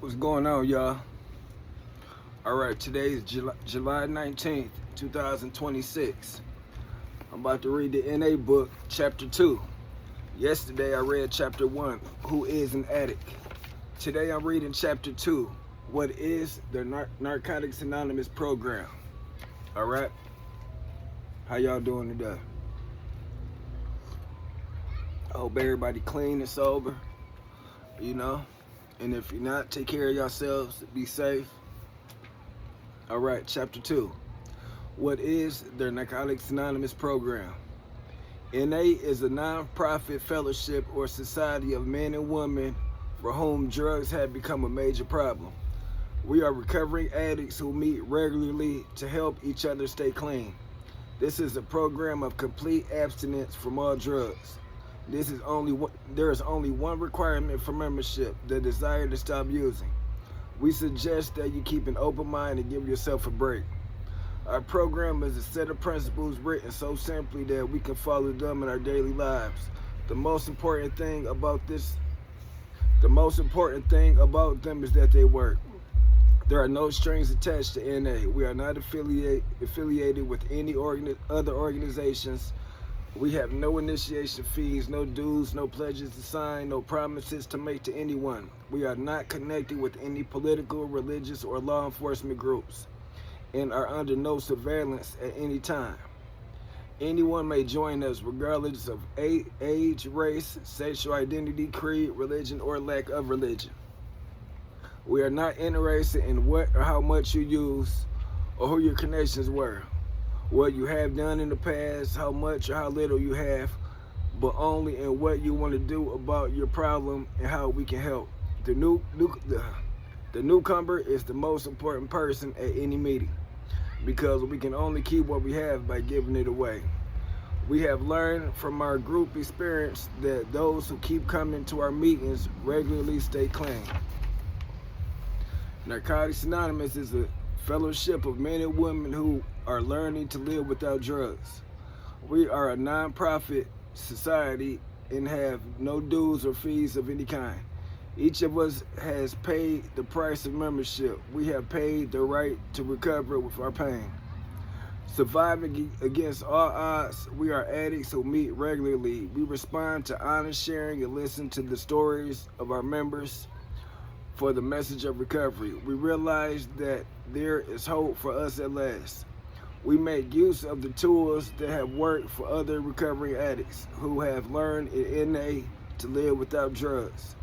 What's going on, y'all? All right, today is July 19th, 2026. I'm about to read the NA book, Chapter 2. Yesterday, I read Chapter 1, Who is an Addict? Today, I'm reading Chapter 2, What is the Narcotics Anonymous program? All right? How y'all doing today? I hope everybody clean and sober, and if you're not, take care of yourselves, be safe. All right, Chapter 2. What is the Narcotics Anonymous program? NA is a non-profit fellowship or society of men and women for whom drugs have become a major problem. We are recovering addicts who meet regularly to help each other stay clean. This is a program of complete abstinence from all drugs. There is only one requirement for membership: the desire to stop using. We suggest that you keep an open mind and give yourself a break. Our program is a set of principles written so simply that we can follow them in our daily lives. The most important thing about them is that they work. There are no strings attached to NA. We are not affiliated with any other organizations. We have no initiation fees, no dues, no pledges to sign, no promises to make to anyone. We are not connected with any political, religious, or law enforcement groups and are under no surveillance at any time. Anyone may join us regardless of age, race, sexual identity, creed, religion, or lack of religion. We are not interested in what or how much you use or who your connections were, what you have done in the past, how much or how little you have, but only in what you want to do about your problem and how we can help. The newcomer is the most important person at any meeting because we can only keep what we have by giving it away. We have learned from our group experience that those who keep coming to our meetings regularly stay clean. Narcotics Anonymous is a fellowship of men and women who are learning to live without drugs. We are a non-profit society and have no dues or fees of any kind. Each of us has paid the price of membership. We have paid the right to recover with our pain. Surviving against all odds, we are addicts who meet regularly. We respond to honest sharing and listen to the stories of our members for the message of recovery. We realize that there is hope for us at last. We make use of the tools that have worked for other recovering addicts who have learned in NA to live without drugs.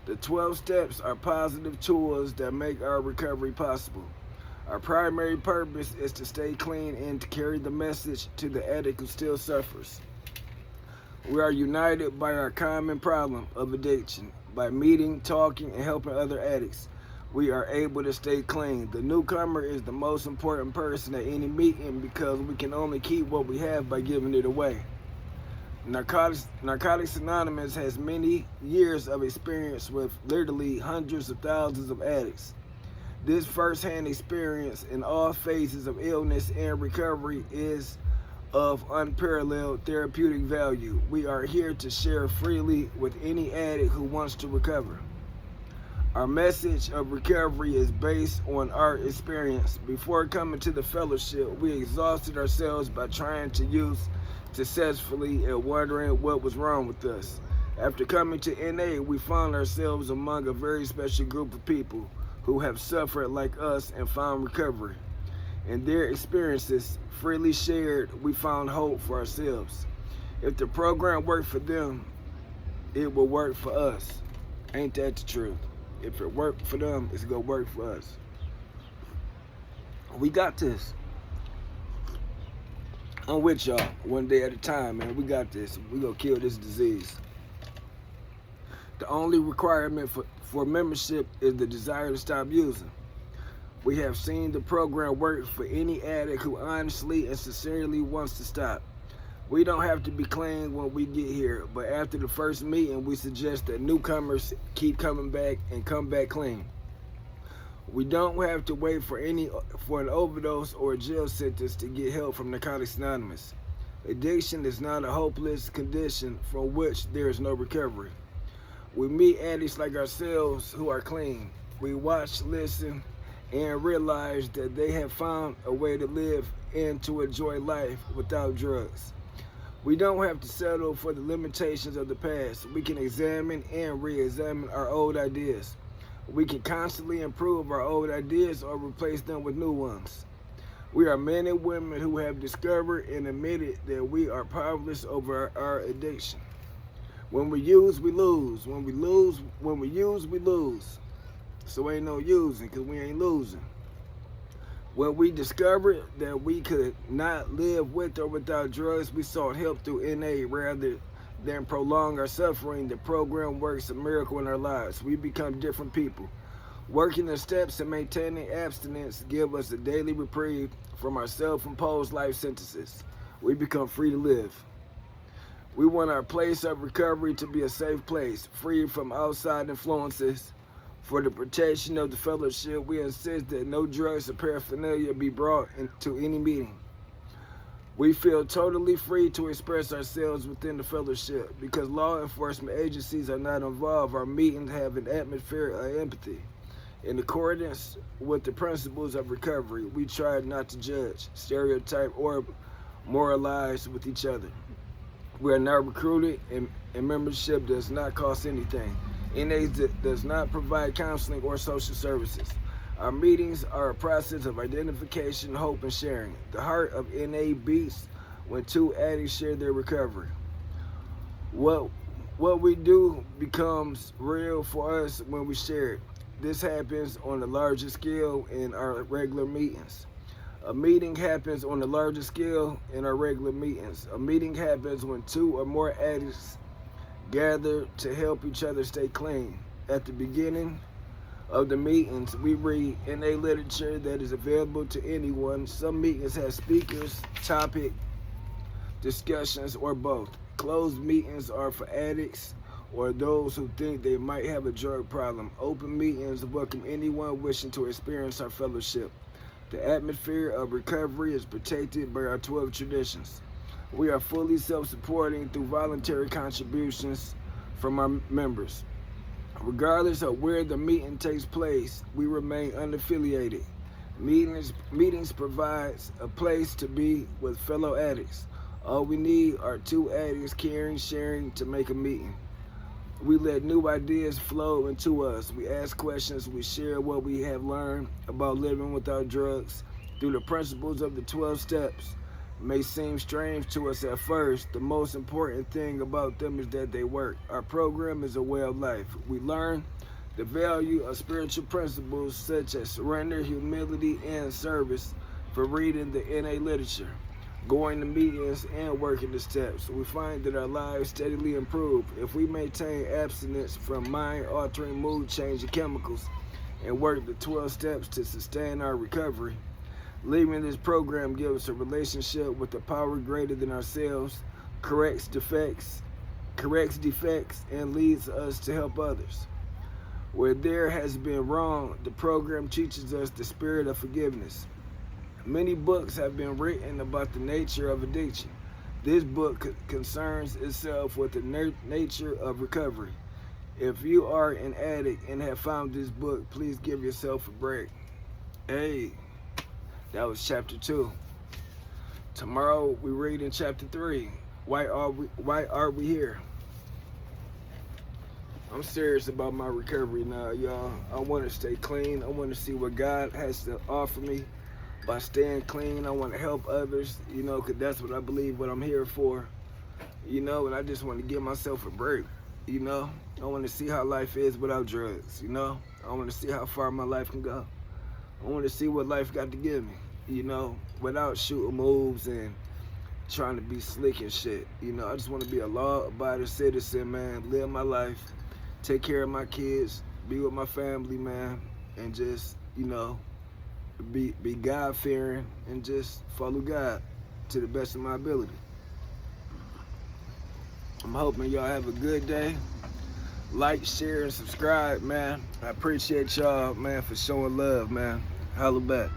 The 12 steps are positive tools that make our recovery possible. Our primary purpose is to stay clean and to carry the message to the addict who still suffers. We are united by our common problem of addiction. By meeting, talking, and helping other addicts, we are able to stay clean. The newcomer is the most important person at any meeting because we can only keep what we have by giving it away. Narcotics Anonymous has many years of experience with literally hundreds of thousands of addicts. This first-hand experience in all phases of illness and recovery is of unparalleled therapeutic value. We are here to share freely with any addict who wants to recover. Our message of recovery is based on our experience. Before coming to the fellowship, we exhausted ourselves by trying to use successfully and wondering what was wrong with us. After coming to NA, we found ourselves among a very special group of people who have suffered like us and found recovery. In their experiences, freely shared, we found hope for ourselves. If the program worked for them, it will work for us. Ain't that the truth? If it worked for them, it's gonna work for us. We got this. I'm with y'all one day at a time, man. We got this. We gonna kill this disease. The only requirement for membership is the desire to stop using. We have seen the program work for any addict who honestly and sincerely wants to stop. We don't have to be clean when we get here, but after the first meeting, we suggest that newcomers keep coming back and come back clean. We don't have to wait for an overdose or a jail sentence to get help from Narcotics Anonymous. Addiction is not a hopeless condition from which there is no recovery. We meet addicts like ourselves who are clean. we watch, listen, and realize that they have found a way to live and to enjoy life without drugs. We don't have to settle for the limitations of the past. We can examine and re-examine our old ideas. We can constantly improve our old ideas or replace them with new ones. We are men and women who have discovered and admitted that we are powerless over our addiction. When we use, we lose. When we use, we lose. So ain't no using, because we ain't losing. When we discovered that we could not live with or without drugs, we sought help through NA rather than prolong our suffering. The program works a miracle in our lives. We become different people. Working the steps and maintaining abstinence give us a daily reprieve from our self-imposed life sentences. We become free to live. We want our place of recovery to be a safe place, free from outside influences. For the protection of the fellowship, we insist that no drugs or paraphernalia be brought into any meeting. We feel totally free to express ourselves within the fellowship. Because law enforcement agencies are not involved, our meetings have an atmosphere of empathy. In accordance with the principles of recovery, we try not to judge, stereotype, or moralize with each other. We are not recruited, and membership does not cost anything. NA does not provide counseling or social services. Our meetings are a process of identification, hope, and sharing. The heart of NA beats when two addicts share their recovery. What we do becomes real for us when we share it. This happens on a larger scale in our regular meetings. A meeting happens on a larger scale in our regular meetings. A meeting happens when two or more addicts gather to help each other stay clean. At the beginning of the meetings, we read NA literature that is available to anyone. Some meetings have speakers, topic, discussions, or both. Closed meetings are for addicts or those who think they might have a drug problem. Open meetings welcome anyone wishing to experience our fellowship. The atmosphere of recovery is protected by our 12 traditions. We are fully self-supporting through voluntary contributions from our members. Regardless of where the meeting takes place, we remain unaffiliated. Meetings provides a place to be with fellow addicts. All we need are two addicts caring, sharing to make a meeting. We let new ideas flow into us. We ask questions. We share what we have learned about living without drugs through the principles of the 12 steps. It may seem strange to us at first. The most important thing about them is that they work. Our program is a way of life. We learn the value of spiritual principles such as surrender, humility, and service for reading the NA literature, going to meetings, and working the steps. We find that our lives steadily improve if we maintain abstinence from mind-altering, mood-changing chemicals and work the 12 steps to sustain our recovery. Leaving this program gives us a relationship with a power greater than ourselves, corrects defects, and leads us to help others. Where there has been wrong, the program teaches us the spirit of forgiveness. Many books have been written about the nature of addiction. This book concerns itself with the nature of recovery. If you are an addict and have found this book, please give yourself a break. Hey, that was chapter 2. Tomorrow we read in chapter 3. Why are we here? I'm serious about my recovery now, y'all. I want to stay clean. I want to see what God has to offer me. By staying clean, I want to help others, because that's what I believe, what I'm here for, and I just want to give myself a break, I want to see how life is without drugs, I want to see how far my life can go. I want to see what life got to give me, without shooting moves and trying to be slick and shit, I just want to be a law-abiding citizen, man, live my life, take care of my kids, be with my family, man, and just, be God-fearing and just follow God to the best of my ability. I'm hoping y'all have a good day. Like, share, and subscribe, man. I appreciate y'all, man, for showing love, man. Holla back.